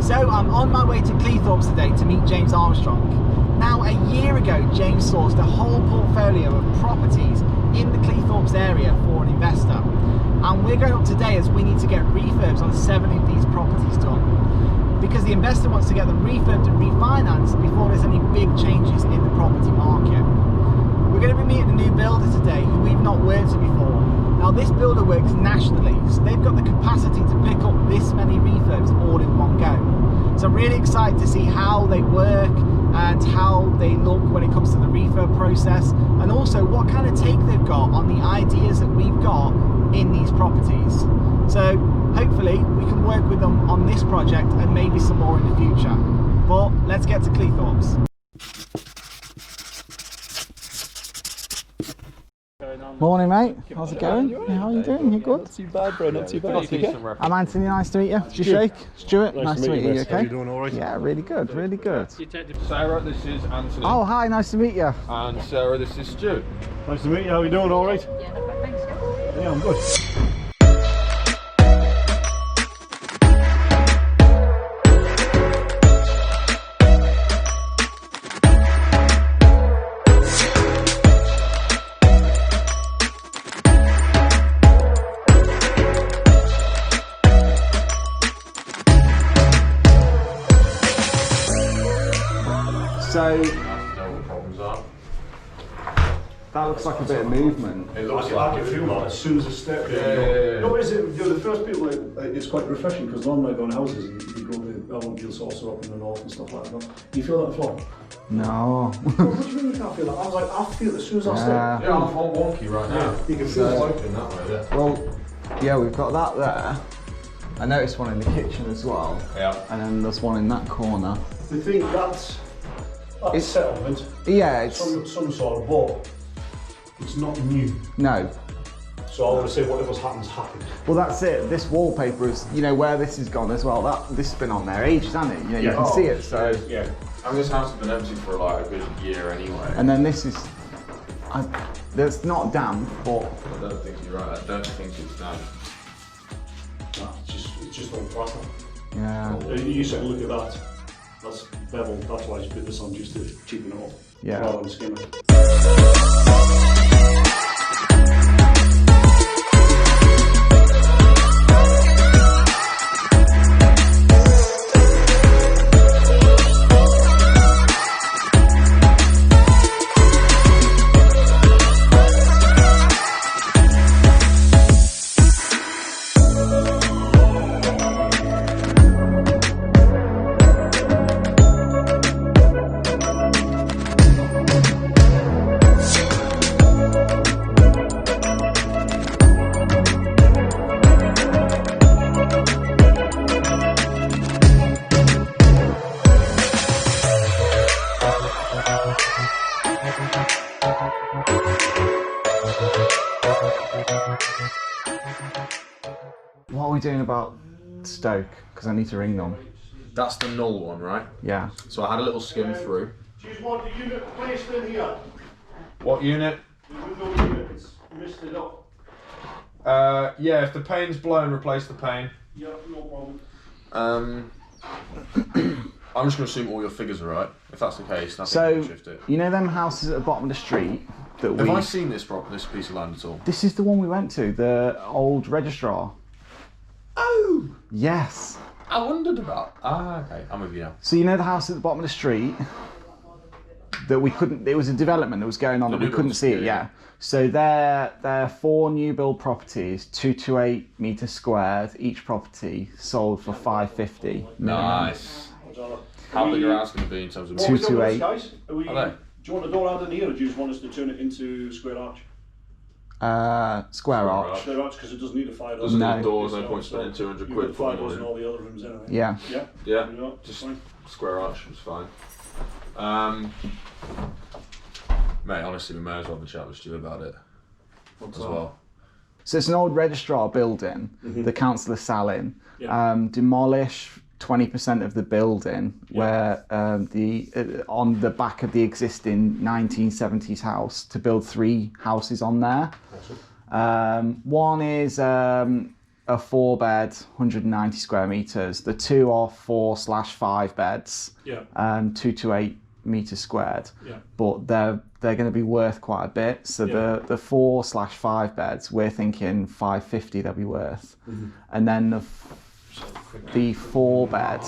So I'm on my way to Cleethorpes today to meet James Armstrong. Now, a year ago, James sourced a whole portfolio of properties in the Cleethorpes area for an investor. And we're going up today as we need to get refurbs on 7 of these properties done, because the investor wants to get them refurbed and refinanced before there's any big changes in the property market. We're going to be meeting a new builder today who we've not worked with before. Now, this builder works nationally, so they've got the capacity to pick up this many refurbs all in one go. So I'm really excited to see how they work and how they look when it comes to the refurb process, and also what kind of take they've got on the ideas that we've got in these properties. So hopefully we can work with them on this project and maybe some more in the future. But let's get to Cleethorpes. Morning, mate. How's it going? Yeah, how are you doing? You good? Not too bad, bro. Not too bad. I'm Anthony. Nice to meet you. Did you shake? Stuart. Nice to meet you. How Okay. are you doing? All right? Yeah, really good. Really good. Sarah, this is Anthony. Oh, hi. Nice to meet you. And Sarah, this is Stuart. Nice to meet you. How are you doing? All right? Yeah, no, but thanks. Yeah, I'm good. So What problems are. that looks like a bit of movement. It looks I like can feel that as soon as I step there. Yeah. No, but is it, you're the first people, like, it's quite refreshing because normally I go in houses and you go to Ellenfield saucer up in the north and stuff like that. Do you feel that floor? No. What do you mean you can't feel that? I was like, I feel it as soon as I step. Yeah, I'm all wonky right now. You can feel It's it. open that way, yeah. Well, yeah, we've got that there. I noticed one in the kitchen as well. Yeah. And then there's one in that corner. The thing that's It's- settlement, Yeah, it's some sort of, but it's not new. no. So I want to say whatever's happened. Well, that's it. This wallpaper is, you know, where this has gone as well. This has been on there ages, hasn't it? You know, you can see it. So, Yeah. I mean, this house has been empty for like a good year anyway. and then this is, there's not damp, but I don't think you're right. I don't think it's done. Nah, it's just on plaster. yeah, You said, look at that. That's bevel. That's why I just put this on just to cheapen it up. Yeah. Rather than skim it. what are we doing about Stoke? Because I need to ring them. That's the null one, right? Yeah. So I had a little skim through. Do you want the unit placed in here? What unit? The window unit, it's misted up. Yeah, if the pane's blown, replace the pane. Yeah, no problem. I'm just going to assume all your figures are right. If that's the case, then I think So, we can shift it. you know them houses at the bottom of the street that Have we... I seen this piece of land at all? This is the one we went to, the old registrar. Oh! Yes. I wondered about. Ah, okay. I'm with you now. So you know the house at the bottom of the street that we couldn't, it was a development that was going on The that we new couldn't builds, see it, yeah. yeah. So they're 4 new build properties, 2 to 8 metres squared, each property sold for 550. Nice. How big are ours going to be in terms of... 2 to 8. Guys, are we, Are they? do you want a door add in here, or do you just want us to turn it into square arch? Square arch. Square arch, because it doesn't need a fire door. Doesn't No. need doors, no point spending 200 You've quid got fire for doors in it. all the other rooms anyway. Yeah. Yeah? Yeah, Yeah, just fine. square arch, it's fine. Mate, honestly, we may as well have a chat with Stuart about it as well. So it's an old registrar building, the council is selling. Yeah. Demolish 20% of the building where on the back of the existing 1970s house to build 3 houses on there. One is a a 4-bed, 190 square meters. The 2 are 4/5 beds, 2 to 8 meters squared. But they're going to be worth quite a bit. So the 4/5 beds, we're thinking 550 they'll be worth, and then the 4-bed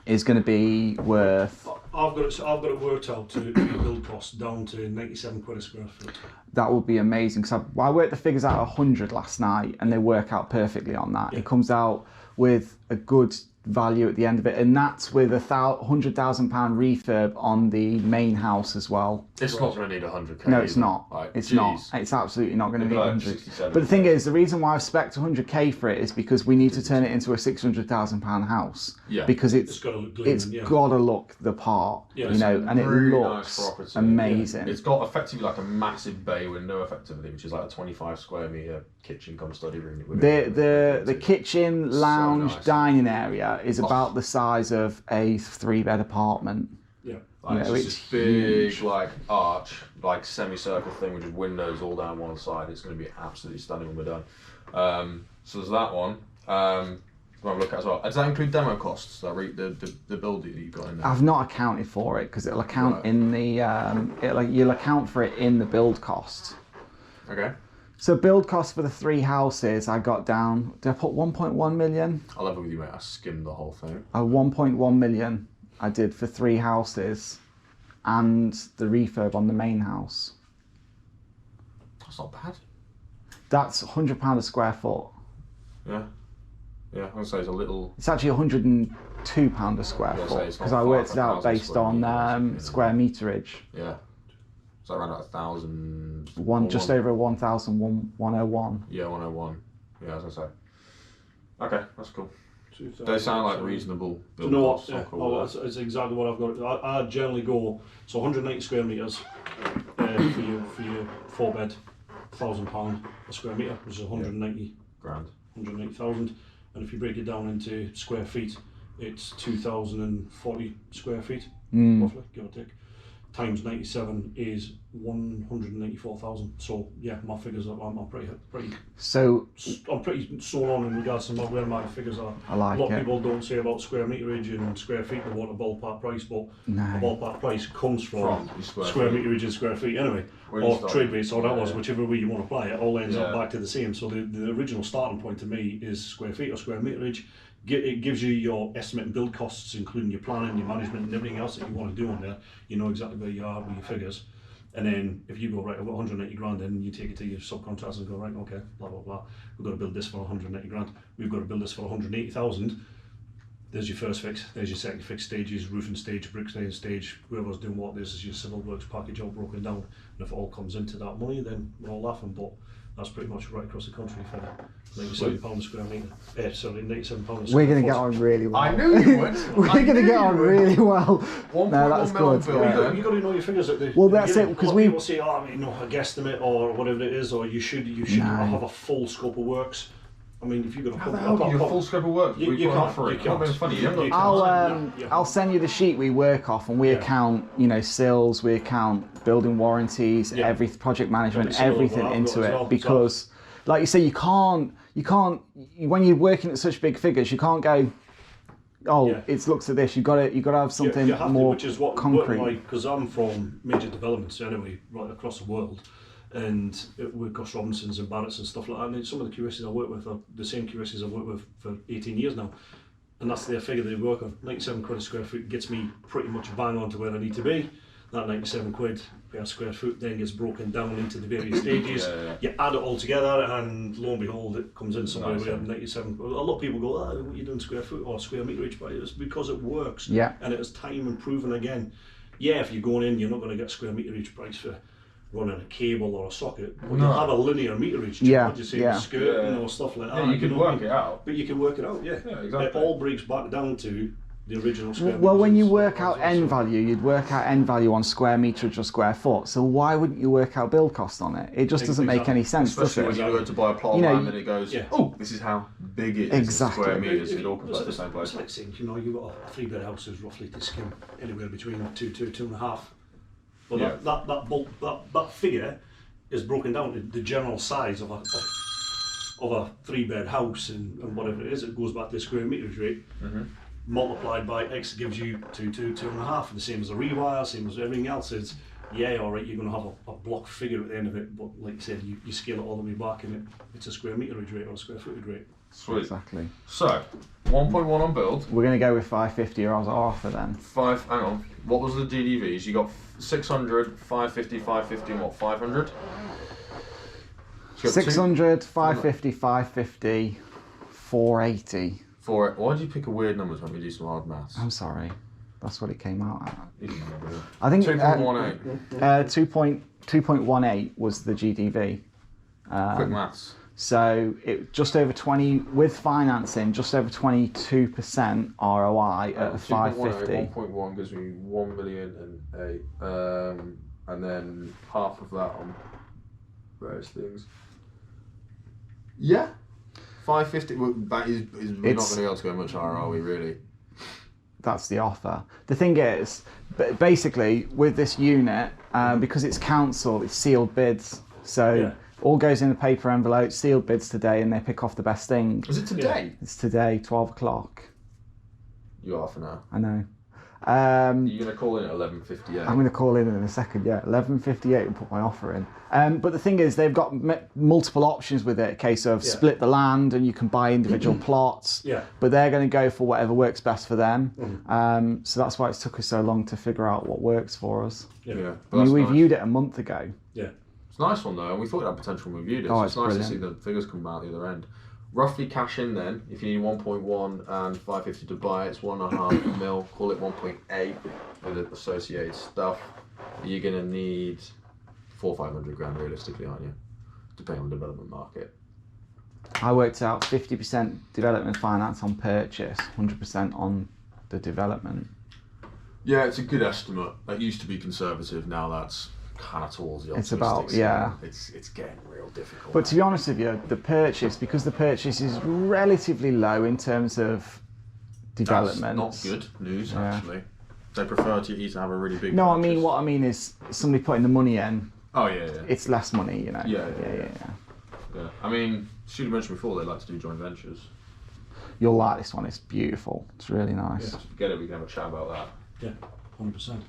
is going to be worth. I've got it worked out to build cost down to 97 quid a square foot. That would be amazing, because I worked the figures out 100 last night, and they work out perfectly on that. It comes out with a good value at the end of it, and that's with £100,000 refurb on the main house as well. It's not going to need 100k. No, it's not. Like, it's geez. not. It's absolutely not going to be Like 100. 67. But the thing is, the reason why I've spec'd 100k for it is because we need to turn it into a £600,000 house. Yeah. Because it's got to look gleaming, it's got to look the part, you know, and it really looks nice property. amazing. It's got effectively like a massive bay window, effectively, which is like a 25 square meter kitchen come study room. The kitchen, lounge, nice. dining area is about the size of a 3-bed apartment. Like, You know, it's it's this big huge. like arch, like semicircle thing with windows all down one side. It's going to be absolutely stunning when we're done. So there's that one. We'll look at as well. Does that include demo costs? That the build that you've got in there? I've not accounted for it because it'll account in the you'll account for it in the build cost. Okay. So build cost for the 3 houses, I got down. Did I put 1.1 million? I'll level with you, mate. I skimmed the whole thing. 1.1 million I did for 3 houses, and the refurb on the main house. That's not bad. That's £100 a square foot. Yeah. Yeah, I'm gonna say it's a little. It's actually £102 a square foot because I worked it out based on square meterage. Yeah. So around like 1,000. Just over 1,101. Yeah, 101. Yeah, as I say. Okay, that's cool. They sound like reasonable build costs. It's exactly what I've got. I generally go 190 square meters for your 4-bed, £1,000 a square meter, which is 190 grand, 190,000. And if you break it down into square feet, it's 2,040 square feet, roughly, give or take. Times 97 is 194,000. So yeah, my figures are I'm pretty. So I'm pretty sewn on in regards to where my figures are. I like a lot of it. people don't say about square meterage and square feet. They want a ballpark price, but No. the ballpark price comes from square feet. meterage and square feet anyway, Where you or start. trade rates, or that was whichever way you want to apply it. All ends up Yeah. back to the same. So the original starting point to me is square feet or square meterage. It gives you your estimate and build costs, including your planning, your management, and everything else that you want to do on there. You know exactly where you are with your figures. And then if you go, right, I've got 180 grand in, you take it to your subcontractors and go, right, okay, blah, blah, blah. We've got to build this for 180 grand. We've got to build this for 180,000. There's your first fix, there's your second fix stages, roofing stage, brick stage, whoever's doing what, this is your civil works package all broken down. And if it all comes into that money, then we're all laughing. But that's pretty much right across the country for £97 a square metre. Sorry, £97 a square foot. we're going to get on really well. I knew you would. We're going to get on really well. No, that's good. You've got to know your figures at the Well, that's beginning. it, because people say, oh, I mean, no, a guesstimate or whatever it is, or you should No. have a full scope of works. I mean, if you've got a How the hell do you do a full scope of work? You can't. It's funny. You haven't got I'll send you the sheet we work off, and we account, sales, we account building warranties, every project management, everything into it, because, like you say, you can't. When you're working at such big figures, you can't go, it looks at this. You've got to have something more which is what concrete. Because I'm from major developments anyway, right across the world. And we've got Robinsons and Barretts and stuff like that. And some of the QSs I work with are the same QSs I've worked with for 18 years now. And that's their figure they work on. 97 quid a square foot gets me pretty much bang on to where I need to be. That 97 quid per square foot then gets broken down into the various stages. You add it all together, and lo and behold, it comes in somewhere where 97. A lot of people go, what are you doing square foot or square meterage? But it's because it works. And it is time and proven again. Yeah, if you're going in, you're not going to get square meterage price for running a cable or a socket, but you'll have a linear meterage charge, skirt, stuff like that. Yeah, you can work it out. But you can work it out, exactly. It all breaks back down to the original square Well, when you meters. work out end value, you'd work out end value on square meterage or square foot. So why wouldn't you work out build cost on it? It just doesn't make any sense, especially does it? when you go to buy a plot of land and it goes, oh, this is how big it is in square meters. It all comes out the same place. It's like saying, you've got a 3-bed house is roughly to skim anywhere between 2.5. But that figure is broken down to the general size of of a 3-bed house and whatever it is, it goes back to the square meterage rate. Multiplied by X gives you 2.5, the same as a rewire, same as everything else. It's alright, you're going to have a block figure at the end of it, but like you said, you scale it all the way back and it's a square meterage rate or a square footage rate. Sweet. Exactly. So, 1.1 on build. We're going to go with 550 or our offer then. Hang on. What was the GDVs? You got 600, 550, 550, and what? 500? 600, 550, 550, 480. Why did you pick a weird number to make me do some hard maths? I'm sorry. That's what it came out at. You can remember it. I think 2.18. 2.18 was the GDV. Quick maths. So it just over 20 with financing, just over 22% ROI at 550. 1.1 gives me 1 million and 8, and then half of that on various things. Yeah, 550. Well, that is we're not going to be able to go much higher, are we? Really? That's the offer. The thing is, basically with this unit, because it's council, it's sealed bids. So all goes in the paper envelope, sealed bids today, and they pick off the best thing. Is it today? Yeah. It's today, 12 o'clock. You are for now. I know. You're going to call in at 11:58. I'm going to call in a second, 11:58 and put my offer in. But the thing is, they've got multiple options with it. A case of split the land and you can buy individual plots. Yeah. But they're going to go for whatever works best for them. So that's why it's took us so long to figure out what works for us. Yeah. I mean, we viewed it a month ago. Yeah. It's a nice one though, and we thought it had potential when we viewed it. Oh, So it's nice brilliant. to see the figures come out the other end. Roughly cash in then, if you need 1.1 and 550 to buy it, it's 1.5 mil, call it 1.8 with the associated stuff. You're going to need 400-500 grand realistically, aren't you? Depending on the development market. I worked out 50% development finance on purchase, 100% on the development. Yeah, it's a good estimate. That used to be conservative, now that's kind of towards the It's about, optimistic. It's getting real difficult. But to be honest with you, the purchase, because the purchase is relatively low in terms of development. That's not good news, actually. They prefer to you to have a really big No, purchase. I mean, what I mean is somebody putting the money in. Oh, yeah. It's less money, you know. Yeah. I mean, should have mentioned before, they like to do joint ventures. You'll like this one, it's beautiful. It's really nice. Yeah, forget it, we can have a chat about that. Yeah, 100%.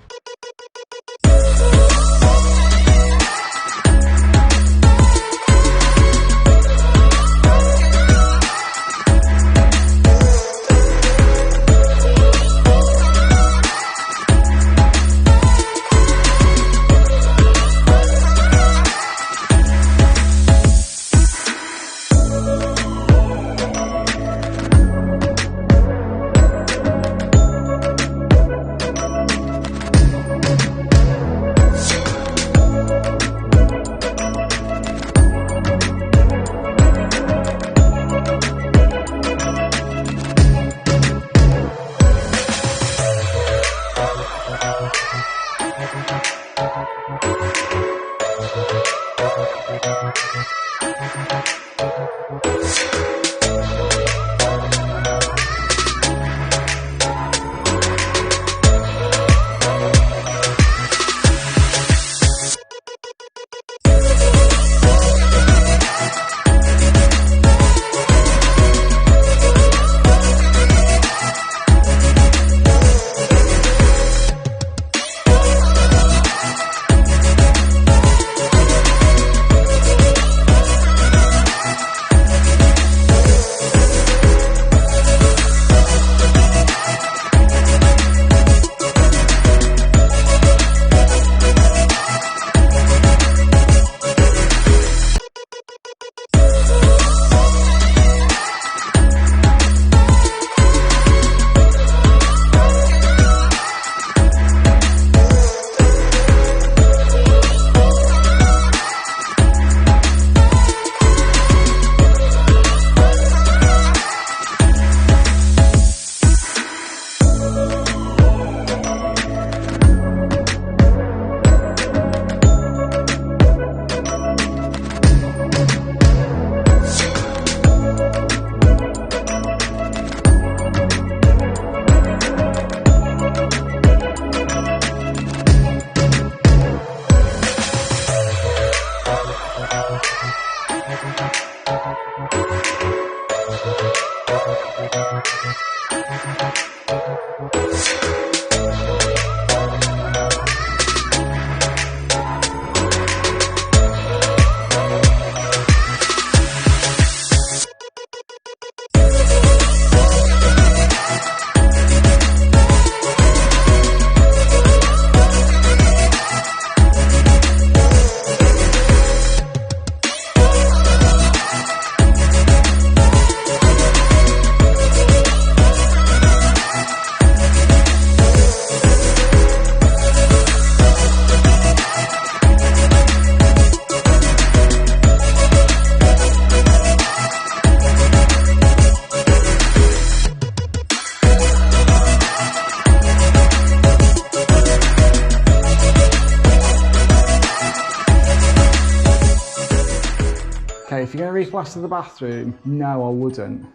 Okay, if you're going to replaster the bathroom, no, I wouldn't.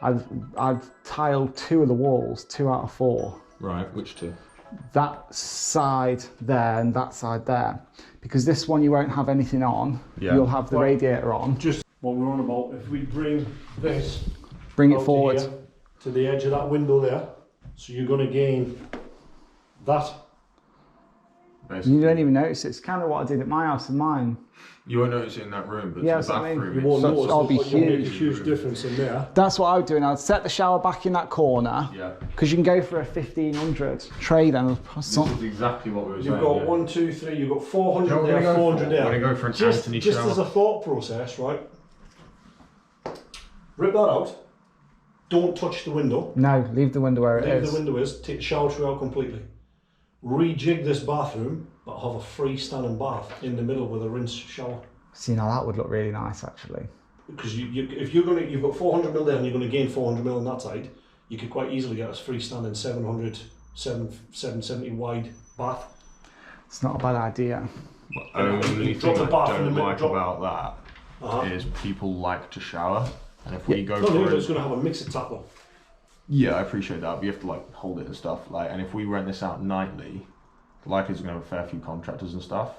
I'd tile 2 of the walls, 2 out of 4. Right, which 2? That side there and that side there. Because this one you won't have anything on. Yeah. You'll have the radiator on. Just what we're on about, if we bring this Bring it out to forward. here, to the edge of that window there, so you're going to gain that. Basically. You don't even notice it. It's kind of what I did at my house and mine. You won't notice it in that room, but Yeah, the that's what I mean. bathroom, You won't So notice it'll be but you'll make a huge. huge difference in there. That's what I would do, and I'd set the shower back in that corner. Yeah. Because you can go for a 1500 tray then. This is exactly what we were saying. You've got yeah. 1, 2, 3, you've got 400 No, we're there, gonna go 400 for- there. we're gonna go for an just, Anthony just shower. as a thought process, right? Rip that out. Don't touch the window. No, leave the window where it Leave is. the window is. Take the shower through out completely. Rejig this bathroom, but have a freestanding bath in the middle with a rinse shower. See, now that would look really nice actually. Because if you've got 400 mil there and you're going to gain 400 mil on that side, you could quite easily get a freestanding 770 wide bath. It's not a bad idea. Only Drop thing the I bath in don't the middle, like drop- about that is people like to shower, and if we go No, for it's going to have a mixer tap though. yeah, I appreciate that, but you have to like hold it and stuff. Like, and if we rent this out nightly, the likelihood is we're gonna have a fair few contractors and stuff.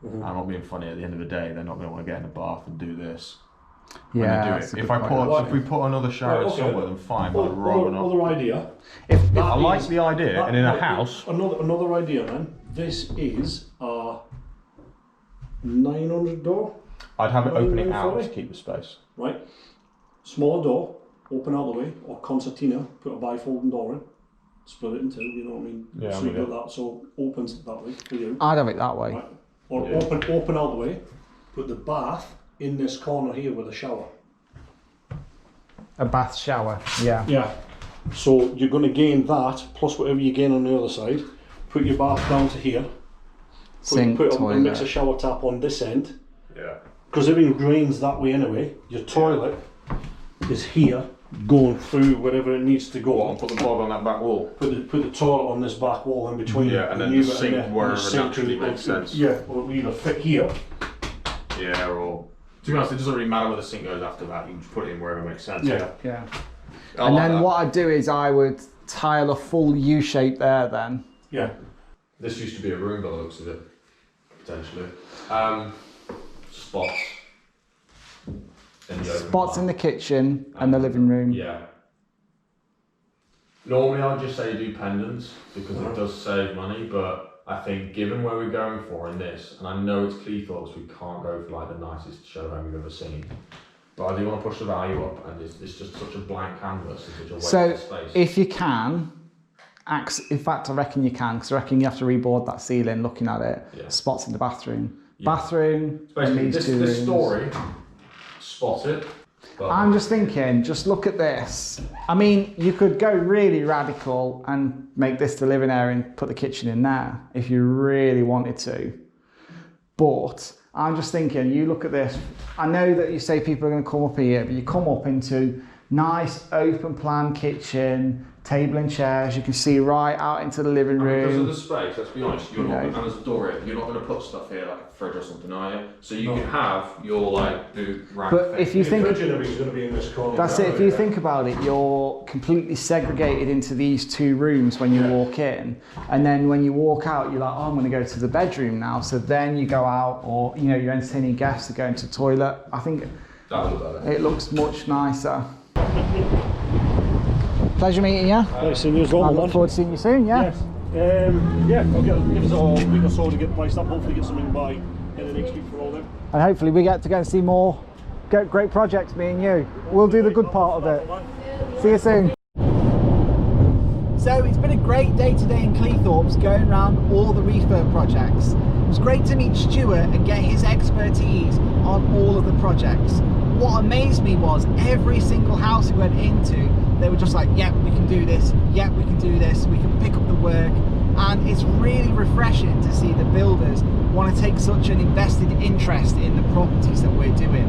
I'm not being funny. At the end of the day, they're not going to want to get in a bath and do this. when Yeah, they do that's it. a If good I point. put, if we put another shower Right, okay. somewhere, then fine. But I'd rather not. Other idea. If I like is- the idea, that- and in a that- house. Another idea, man. This is a 900 door, I'd have it open it out 940? to keep the space. right? Smaller door, open out the way, or concertina, put a bifolding door in, split it in two, you know what I mean? Yeah, so I'm you with got that, so opens that way for you. I'd have it that way. Right. Or Yeah. open out the way, put the bath in this corner here with a shower. A bath shower. Yeah. Yeah. So you're going to gain that plus whatever you gain on the other side. Put your bath down to here. Sink, put a toilet. mix a shower tap on this end. Yeah. Because everything drains that way anyway. Your toilet is here, going through wherever it needs to go. I'll put the bog on that back wall. Put the toilet on this back wall in between. Yeah, and then you the got in sink there, and wherever the sink naturally is- makes sense. Yeah, or either fit here. Yeah, or to be honest, it doesn't really matter where the sink goes after that. You can just put it in wherever it makes sense. Yeah. Yeah. I And like then that. what I'd do is I would tile a full U shape there then. Yeah. This used to be a room by the looks of it, potentially. Spots. In the open Spots in plan. the kitchen and the living room. Yeah. Normally I'd just say do pendants because it does save money, but I think given where we're going for in this, and I know it's Cleethorpes, we can't go for like the nicest show home we've ever seen. But I do want to push the value up, and it's just such a blank canvas and such a waste So of space. if you can, in fact I reckon you can, because I reckon you have to reboard that ceiling looking at it. Yeah. Spots in the bathroom. Yeah. Bathroom and Basically, these this, two this rooms. story, spot it. But I'm just thinking, just look at this. I mean, you could go really radical and make this the living area and put the kitchen in there if you really wanted to. But I'm just thinking, you look at this. I know that you say people are going to come up here, but you come up into nice open plan kitchen, table and chairs. You can see right out into the living because of room. the space, let's be honest, you're not, and there's a door here, you're not going to put stuff here like a fridge or something, are you? So you can have your like boot rack But thing. if you The think fridge and everything's going to be in this corner. that's it. If you think about it, you're completely segregated into these two rooms when you walk in, and then when you walk out, you're like, "Oh, I'm going to go to the bedroom now." So then you go out, or you're entertaining guests, are going to the toilet. I think that was better. it looks much nicer. Pleasure meeting you. Nice seeing you as well. I look forward to seeing you soon, yeah? Yes. Yeah, I'll give us a week or so to get priced up, hopefully get something by in the next week for all them. And hopefully we get to go and see more great projects, me and you. We'll do the good part of it. See you soon. So it's been a great day today in Cleethorpes, going around all the refurb projects. It was great to meet Stuart and get his expertise on all of the projects. What amazed me was every single house we went into, they were just like, yeah, we can do this, yeah, we can do this, we can pick up the work. And it's really refreshing to see the builders want to take such an invested interest in the properties that we're doing.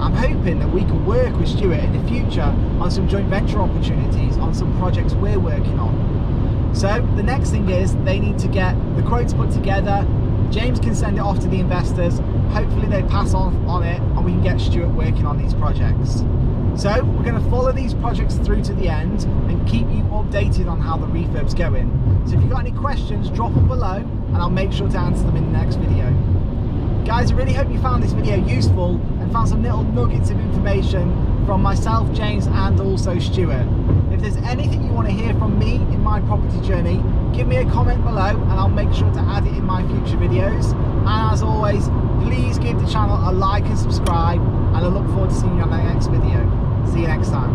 I'm hoping that we can work with Stuart in the future on some joint venture opportunities on some projects we're working on. So the next thing is they need to get the quotes put together. James can send it off to the investors. Hopefully they pass on it and we can get Stuart working on these projects. So we're going to follow these projects through to the end and keep you updated on how the refurb's going. So if you've got any questions, drop them below and I'll make sure to answer them in the next video. Guys, I really hope you found this video useful and found some little nuggets of information from myself, James, and also Stuart. If there's anything you want to hear from me in my property journey, give me a comment below and I'll make sure to add it in my future videos. And as always, please give the channel a like and subscribe, and I look forward to seeing you on the next video. See you next time.